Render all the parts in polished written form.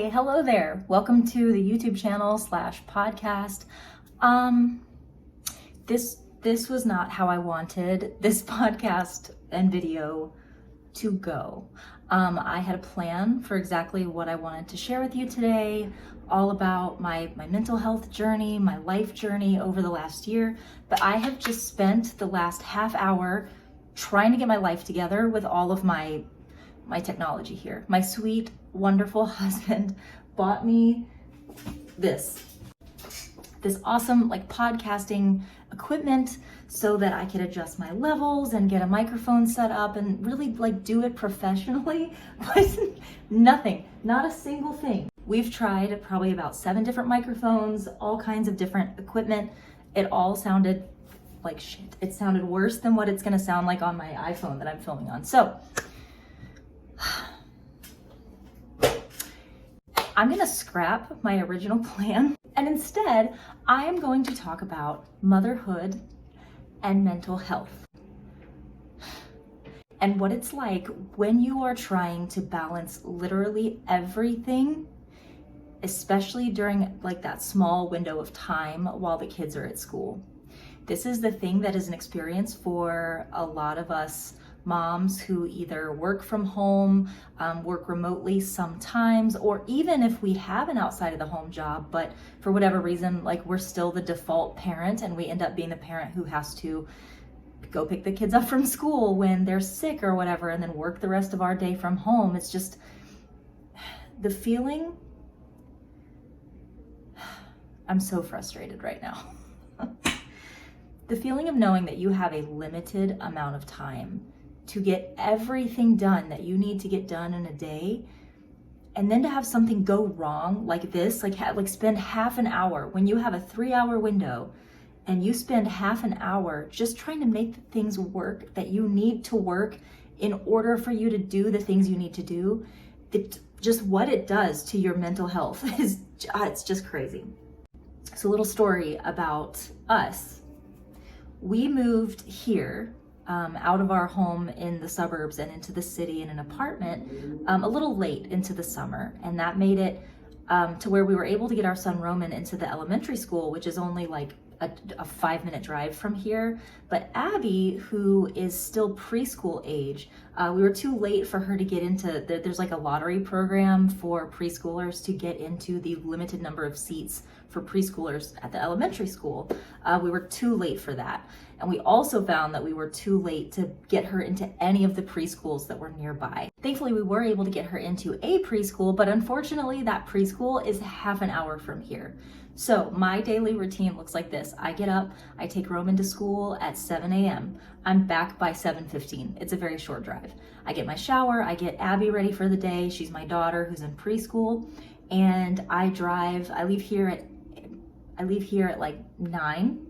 Hey, hello there. Welcome to the YouTube channel / podcast. This was not how I wanted this podcast and video to go. I had a plan for exactly what I wanted to share with you today, all about my mental health journey, my life journey over the last year, but I have just spent the last half hour trying to get my life together with all of my technology here. My sweet, wonderful husband bought me this awesome podcasting equipment so that I could adjust my levels and get a microphone set up and really do it professionally, but nothing, not a single thing. We've tried probably about 7 different microphones, all kinds of different equipment. It all sounded like shit. It sounded worse than what it's gonna sound like on my iPhone that I'm filming on. So I'm gonna scrap my original plan, and instead I am going to talk about motherhood and mental health and what it's like when you are trying to balance literally everything, especially during that small window of time while the kids are at school. This is the thing that is an experience for a lot of us moms who either work from home, work remotely sometimes, or even if we have an outside of the home job, but for whatever reason, we're still the default parent and we end up being the parent who has to go pick the kids up from school when they're sick or whatever, and then work the rest of our day from home. It's just the feeling. I'm so frustrated right now. The feeling of knowing that you have a limited amount of time to get everything done that you need to get done in a day, and then to have something go wrong like this, spend half an hour when you have a 3-hour window, and you spend half an hour just trying to make the things work that you need to work in order for you to do the things you need to do. Just what it does to your mental health is it's just crazy. So a little story about us. We moved here out of our home in the suburbs and into the city in an apartment a little late into the summer, and that made it to where we were able to get our son Roman into the elementary school, which is only a 5-minute drive from here. But Abby, who is still preschool age, we were too late for her to get into there's a lottery program for preschoolers to get into the limited number of seats for preschoolers at the elementary school. We were too late for that. And we also found that we were too late to get her into any of the preschools that were nearby. Thankfully, we were able to get her into a preschool, but unfortunately that preschool is half an hour from here. So my daily routine looks like this. I get up, I take Roman to school at 7 a.m. I'm back by 7:15. It's a very short drive. I get my shower, I get Abby ready for the day. She's my daughter who's in preschool, and I drive. I leave here at 9,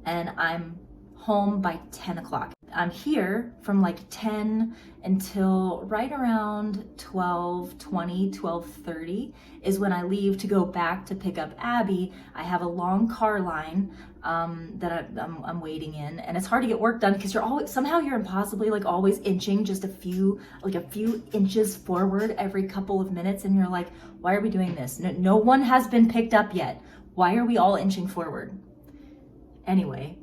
and I'm home by 10 o'clock. I'm here from 10 until right around 12:20, 12:30 is when I leave to go back to pick up Abby. I have a long car line that I'm waiting in, and it's hard to get work done because you're impossibly always inching just a few inches forward every couple of minutes, and you're like, why are we doing this? No one has been picked up yet. Why are we all inching forward? Anyway,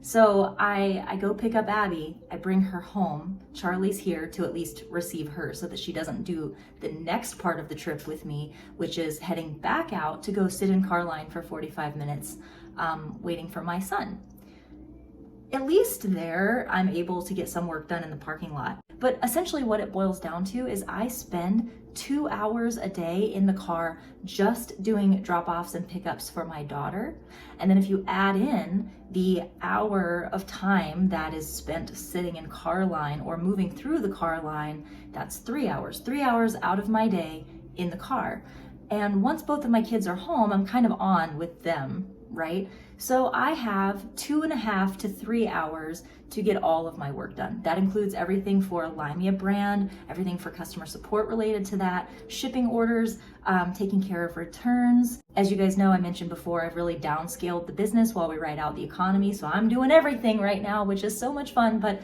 so I go pick up Abby, I bring her home. Charlie's here to at least receive her so that she doesn't do the next part of the trip with me, which is heading back out to go sit in car line for 45 minutes, waiting for my son. At least there, I'm able to get some work done in the parking lot. But essentially what it boils down to is I spend 2 hours a day in the car just doing drop-offs and pickups for my daughter. And then if you add in the hour of time that is spent sitting in car line or moving through the car line, that's 3 hours. 3 hours out of my day in the car. And once both of my kids are home, I'm kind of on with them, right? So I have 2.5 to 3 hours to get all of my work done. That includes everything for Limea brand, everything for customer support related to that, shipping orders, taking care of returns. As you guys know, I mentioned before, I've really downscaled the business while we ride out the economy. So I'm doing everything right now, which is so much fun, but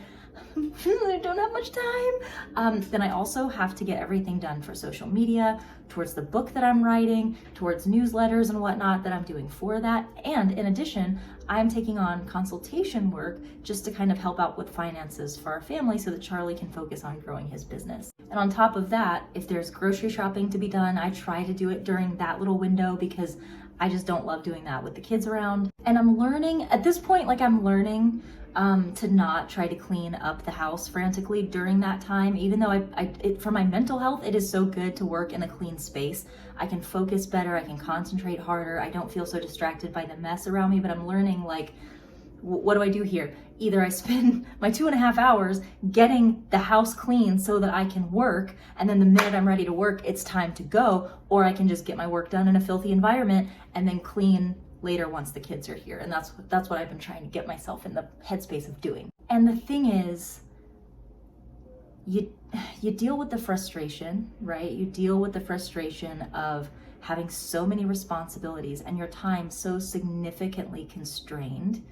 I don't have much time. Then I also have to get everything done for social media, towards the book that I'm writing, towards newsletters and whatnot that I'm doing for that. And in addition, I'm taking on consultation work just to kind of help out with finances for our family so that Charlie can focus on growing his business. And on top of that, if there's grocery shopping to be done, I try to do it during that little window because I just don't love doing that with the kids around. And I'm learning, at this point, like I'm learning to not try to clean up the house frantically during that time, even though for my mental health, it is so good to work in a clean space. I can focus better, I can concentrate harder, I don't feel so distracted by the mess around me, but I'm learning like, what do I do here? Either I spend my 2.5 hours getting the house clean so that I can work, and then the minute I'm ready to work, it's time to go, or I can just get my work done in a filthy environment and then clean later once the kids are here. And that's what I've been trying to get myself in the headspace of doing. And the thing is, you deal with the frustration, right? You deal with the frustration of having so many responsibilities and your time so significantly constrained.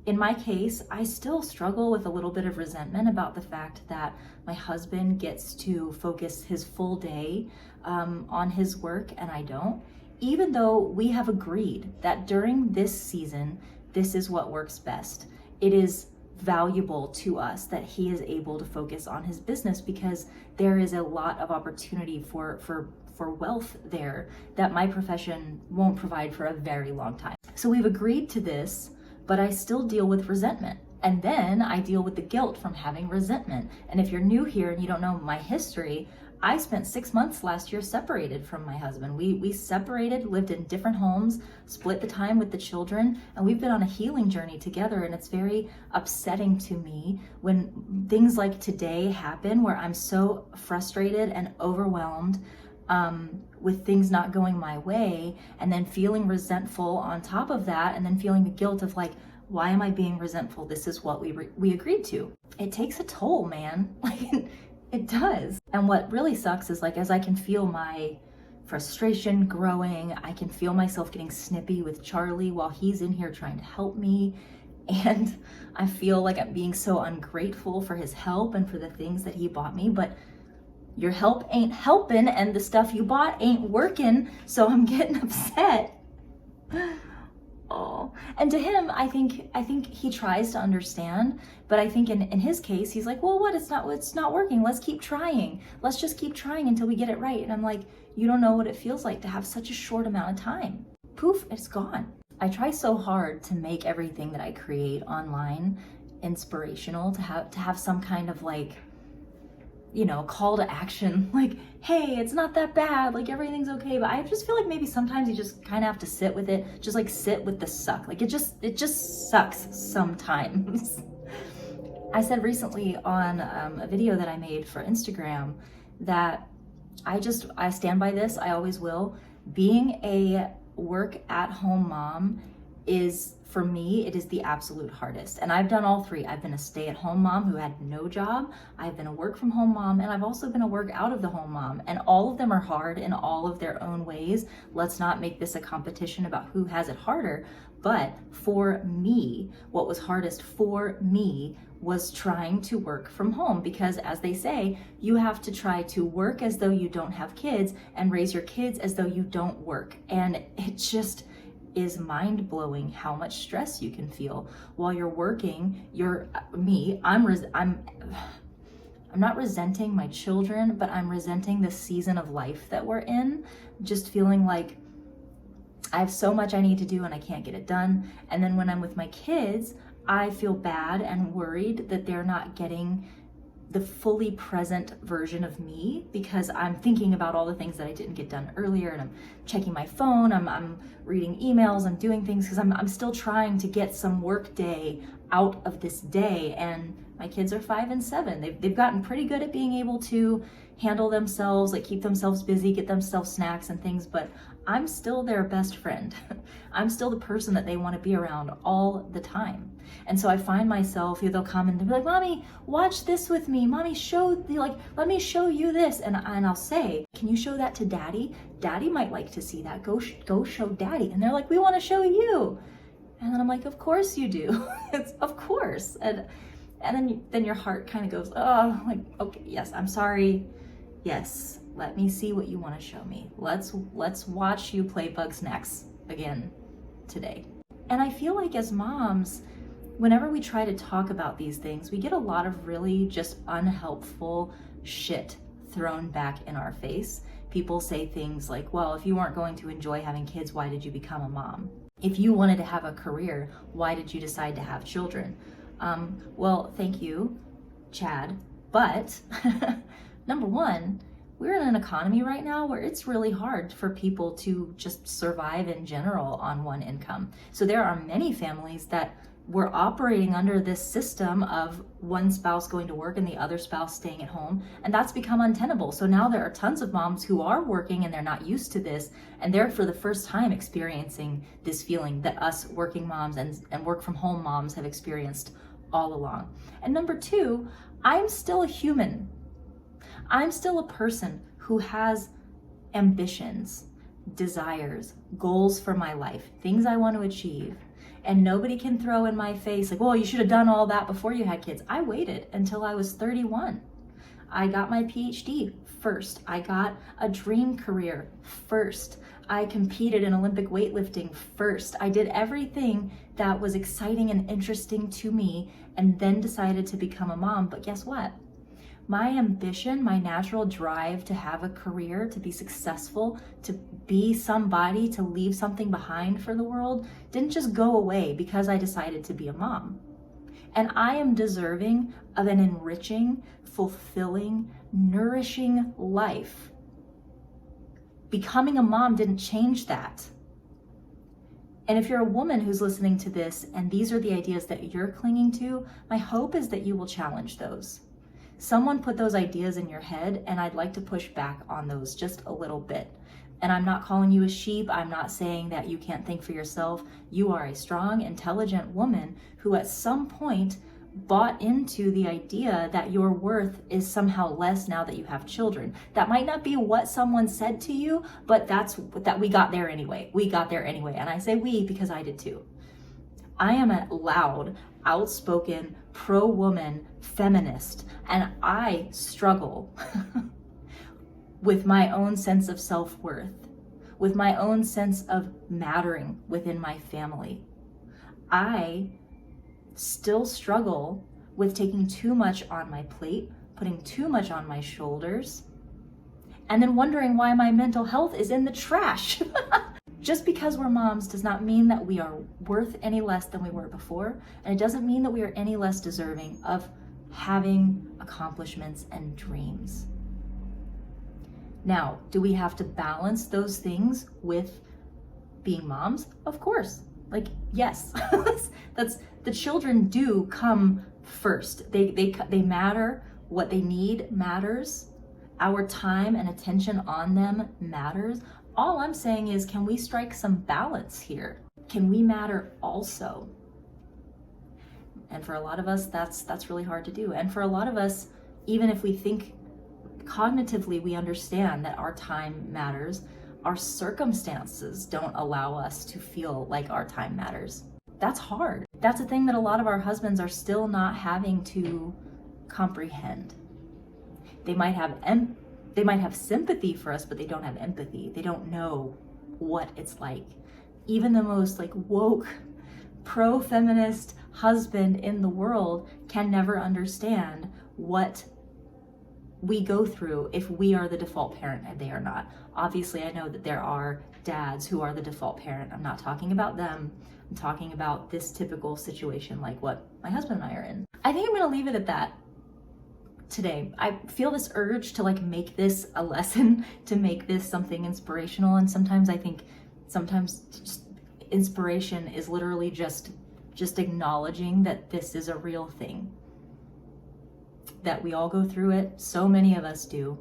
In my case, I still struggle with a little bit of resentment about the fact that my husband gets to focus his full day on his work and I don't, even though we have agreed that during this season, this is what works best. It is valuable to us that he is able to focus on his business because there is a lot of opportunity for wealth there that my profession won't provide for a very long time. So we've agreed to this, but I still deal with resentment. And then I deal with the guilt from having resentment. And if you're new here and you don't know my history, I spent 6 months last year separated from my husband. We separated, lived in different homes, split the time with the children, and we've been on a healing journey together. And it's very upsetting to me when things like today happen where I'm so frustrated and overwhelmed with things not going my way, and then feeling resentful on top of that, and then feeling the guilt of like, why am I being resentful? This is what we agreed to. It takes a toll, man. Like it does. And what really sucks is like, as I can feel my frustration growing, I can feel myself getting snippy with Charlie while he's in here trying to help me. And I feel like I'm being so ungrateful for his help and for the things that he bought me, but your help ain't helping and the stuff you bought ain't working, so I'm getting upset. Oh, and to him, I think he tries to understand, but I think in his case, he's like, well, what? It's not working. Let's keep trying. Let's just keep trying until we get it right. And I'm like, you don't know what it feels like to have such a short amount of time. Poof, it's gone. I try so hard to make everything that I create online inspirational, to have some kind of like, you know, call to action, like, hey, it's not that bad, like everything's okay. But I just feel like maybe sometimes you just kind of have to sit with it, just like sit with the suck. Like it just sucks sometimes. I said recently on a video that I made for Instagram that I stand by this, I always will. Being a work at home mom is, for me, it is the absolute hardest. And I've done all three. I've been a stay-at-home mom who had no job. I've been a work-from-home mom, and I've also been a work-out-of-the-home mom. And all of them are hard in all of their own ways. Let's not make this a competition about who has it harder. But for me, what was hardest for me was trying to work from home, because as they say, you have to try to work as though you don't have kids and raise your kids as though you don't work. And it just is mind-blowing how much stress you can feel while you're working. I'm not resenting my children, but I'm resenting the season of life that we're in, just feeling like I have so much I need to do and I can't get it done. And then when I'm with my kids, I feel bad and worried that they're not getting the fully present version of me, because I'm thinking about all the things that I didn't get done earlier, and I'm checking my phone, I'm reading emails, I'm doing things because I'm still trying to get some work day out of this day. And my kids are 5 and 7. They've gotten pretty good at being able to handle themselves, like keep themselves busy, get themselves snacks and things, but I'm still their best friend. I'm still the person that they want to be around all the time. And so I find myself, they'll come and they'll be like, Mommy, watch this with me. Mommy, let me show you this. And I'll say, can you show that to Daddy? Daddy might like to see that. Go show Daddy. And they're like, we want to show you. And then I'm like, of course you do. Of course. And And then your heart kind of goes, oh, like, okay, yes, I'm sorry. Yes, let me see what you want to show me. Let's watch you play Bugsnax again today. And I feel like as moms, whenever we try to talk about these things, we get a lot of really just unhelpful shit thrown back in our face. People say things like, well, if you weren't going to enjoy having kids, why did you become a mom? If you wanted to have a career, why did you decide to have children? Well, thank you, Chad. But number one, we're in an economy right now where it's really hard for people to just survive in general on one income. So there are many families that were operating under this system of one spouse going to work and the other spouse staying at home, and that's become untenable. So now there are tons of moms who are working and they're not used to this, and they're for the first time experiencing this feeling that us working moms and work from home moms have experienced all along. And number two, I'm still a human. I'm still a person who has ambitions, desires, goals for my life, things I want to achieve. And nobody can throw in my face like, well, you should have done all that before you had kids. I waited until I was 31. I got my PhD first. I got a dream career first. I competed in Olympic weightlifting first. I did everything that was exciting and interesting to me and then decided to become a mom. But guess what? My ambition, my natural drive to have a career, to be successful, to be somebody, to leave something behind for the world, didn't just go away because I decided to be a mom. And I am deserving of an enriching, fulfilling, nourishing life. Becoming a mom didn't change that. And if you're a woman who's listening to this and these are the ideas that you're clinging to, my hope is that you will challenge those. Someone put those ideas in your head, and I'd like to push back on those just a little bit. And I'm not calling you a sheep. I'm not saying that you can't think for yourself. You are a strong, intelligent woman who at some point bought into the idea that your worth is somehow less now that you have children. That might not be what someone said to you, but that we got there anyway. We got there anyway. And I say we because I did too. I am a loud, outspoken, pro-woman feminist, and I struggle with my own sense of self-worth, with my own sense of mattering within my family. I still struggle with taking too much on my plate, putting too much on my shoulders, and then wondering why my mental health is in the trash. Just because we're moms does not mean that we are worth any less than we were before, and it doesn't mean that we are any less deserving of having accomplishments and dreams. Now, do we have to balance those things with being moms? Of course. Like, yes. That's the children do come first. They matter. What they need matters. Our time and attention on them matters. All I'm saying is, can we strike some balance here? Can we matter also? And for a lot of us, that's really hard to do. And for a lot of us, even if we think cognitively we understand that our time matters, our circumstances don't allow us to feel like our time matters. That's hard. That's a thing that a lot of our husbands are still not having to comprehend. They might have sympathy for us, but they don't have empathy. They don't know what it's like. Even the most woke, pro-feminist husband in the world can never understand what we go through if we are the default parent and they are not. Obviously, I know that there are dads who are the default parent. I'm not talking about them. I'm talking about this typical situation like what my husband and I are in. I think I'm gonna leave it at that today. I feel this urge to make this a lesson, to make this something inspirational. And sometimes I think just inspiration is literally just acknowledging that this is a real thing, that we all go through it. So many of us do.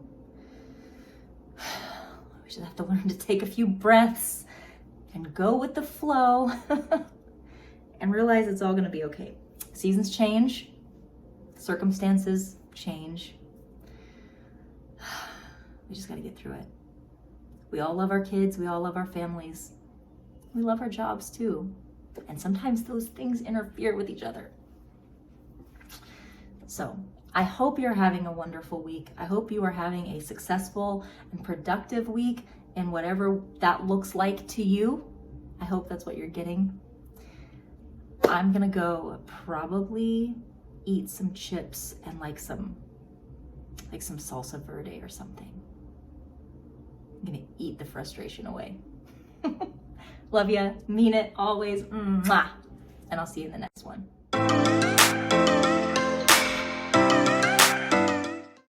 We just have to learn to take a few breaths and go with the flow and realize it's all going to be okay. Seasons change, circumstances change. We just got to get through it. We all love our kids. We all love our families. We love our jobs too. And sometimes those things interfere with each other. So I hope you're having a wonderful week. I hope you are having a successful and productive week in whatever that looks like to you. I hope that's what you're getting. I'm gonna go probably eat some chips and like some salsa verde or something. I'm gonna eat the frustration away. Love ya, mean it always. Mwah. And I'll see you in the next one.